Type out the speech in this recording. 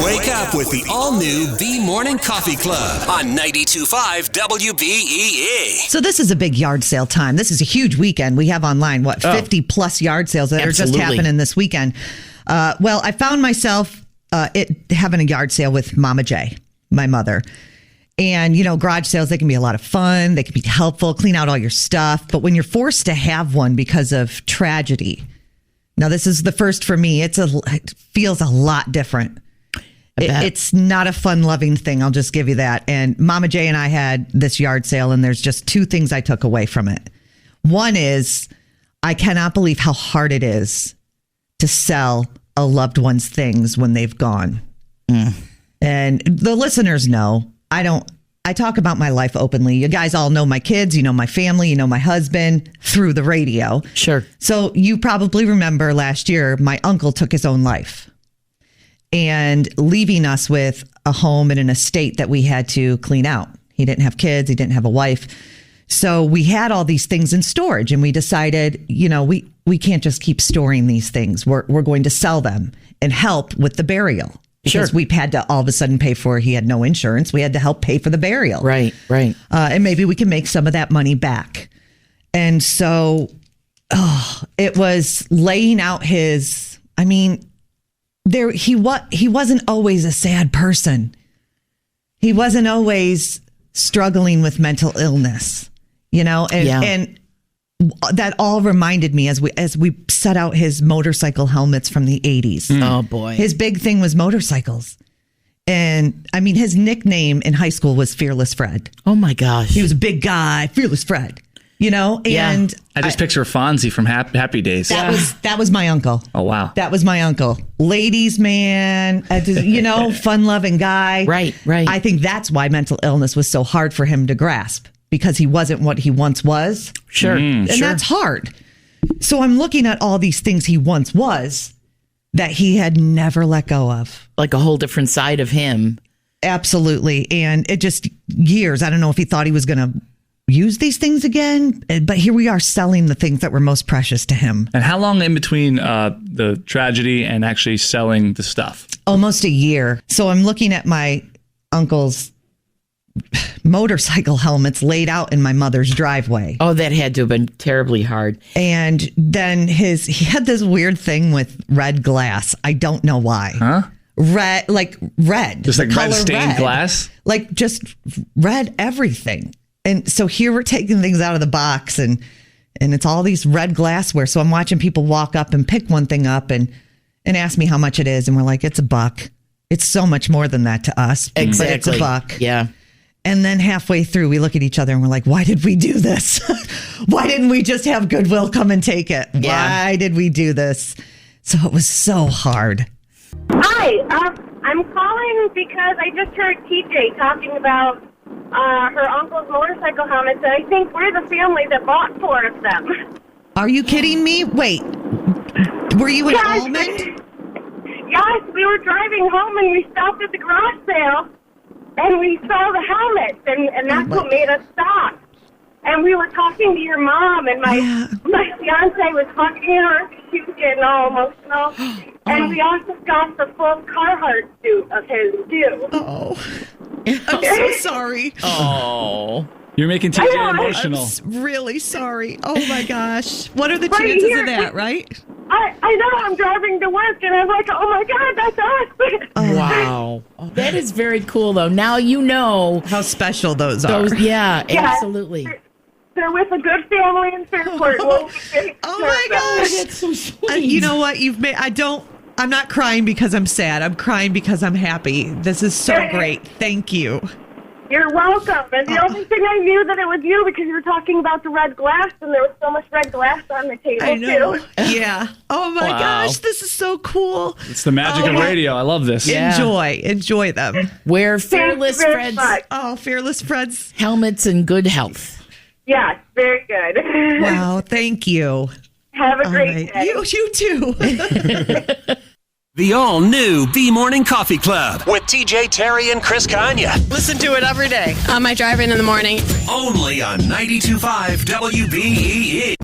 Wake up with the all-new B Morning Coffee Club on 92.5 WBEE. So this is a big yard sale time. This is a huge weekend. We have online, 50 plus yard sales that are just happening this weekend. Well, I found myself having a yard sale with Mama J, my mother. And, you know, garage sales, they can be a lot of fun. They can be helpful, clean out all your stuff. But when you're forced to have one because of tragedy, now this is the first for me, it feels a lot different. It's not a fun, loving thing. I'll just give you that. And Mama J and I had this yard sale, and there's just two things I took away from it. One is I cannot believe how hard it is to sell a loved one's things when they've gone. And the listeners know I talk about my life openly. You guys all know my kids, you know my family, you know my husband through the radio. Sure. So you probably remember last year, my uncle took his own life and leaving us with a home and an estate that we had to clean out. He didn't have kids. He didn't have a wife. So we had all these things in storage, and we decided, you know, we can't just keep storing these things. We're going to sell them and help with the burial. Because we've had to all of a sudden pay for, he had no insurance. We had to help pay for the burial. Right. And maybe we can make some of that money back. And so it was laying out his, I mean, he wasn't always a sad person. He wasn't always struggling with mental illness, you know, and that all reminded me as we set out his motorcycle helmets from the 80s. Oh boy. His big thing was motorcycles. And I mean, his nickname in high school was Fearless Fred. Oh my gosh. He was a big guy, Fearless Fred, you know? And I just picture Fonzie from Happy Days. That was my uncle. Oh, wow. That was my uncle. Ladies man, you know, fun-loving guy. Right. I think that's why mental illness was so hard for him to grasp, because he wasn't what he once was. Sure. And that's hard. So I'm looking at all these things he once was that he had never let go of. Like a whole different side of him. Absolutely. And it just years. I don't know if he thought he was going to use these things again, but here we are selling the things that were most precious to him. And how long in between the tragedy and actually selling the stuff? Almost a year. So I'm looking at my uncle's motorcycle helmets laid out in my mother's driveway. Oh, that had to have been terribly hard. And then he had this weird thing with red glass. I don't know why. Huh? Red. Just like red stained glass? Like just red everything. And so here we're taking things out of the box, and it's all these red glassware. So I'm watching people walk up and pick one thing up and ask me how much it is. And we're like, it's $1. It's so much more than that to us. Exactly. But it's $1. Yeah. And then halfway through, we look at each other and we're like, why did we do this? Why didn't we just have Goodwill come and take it? Yeah. Why did we do this? So it was so hard. Hi, I'm calling because I just heard TJ talking about her uncle's motorcycle helmets, and I think we're the family that bought 4 of them. Are you kidding me? Wait, were you in Almond? Yes, we were driving home and we stopped at the garage sale and we saw the helmets, and that's what made us stop. And we were talking to your mom, and my fiance was hugging her. She was getting all emotional. And we also got the full Carhartt suit of his, too. Oh, I'm so sorry. Oh. You're making TJ emotional. I'm really sorry. Oh, my gosh. What are the chances of that, right? I know. I'm driving to work, and I'm like, oh, my God, that's us. Oh. Wow. That is very cool, though. Now you know how special those are. Yeah, absolutely. They're with a good family in Fairport. Oh my gosh. That's so sweet. You know what? I'm not crying because I'm sad. I'm crying because I'm happy. This is so great. Thank you. You're welcome. And the only thing I knew that it was you because you were talking about the red glass, and there was so much red glass on the table, I know. too. Yeah. Oh, my gosh. This is so cool. It's the magic of radio. I love this. Yeah. Enjoy them. Wear Fearless Fred's Fearless Fred's helmets in good health. Yes, very good. Wow. Thank you. Have a great day. You too. The all-new B Morning Coffee Club with TJ, Terry, and Chris Kanya. Listen to it every day on my drive-in the morning. Only on 92.5 WBEE.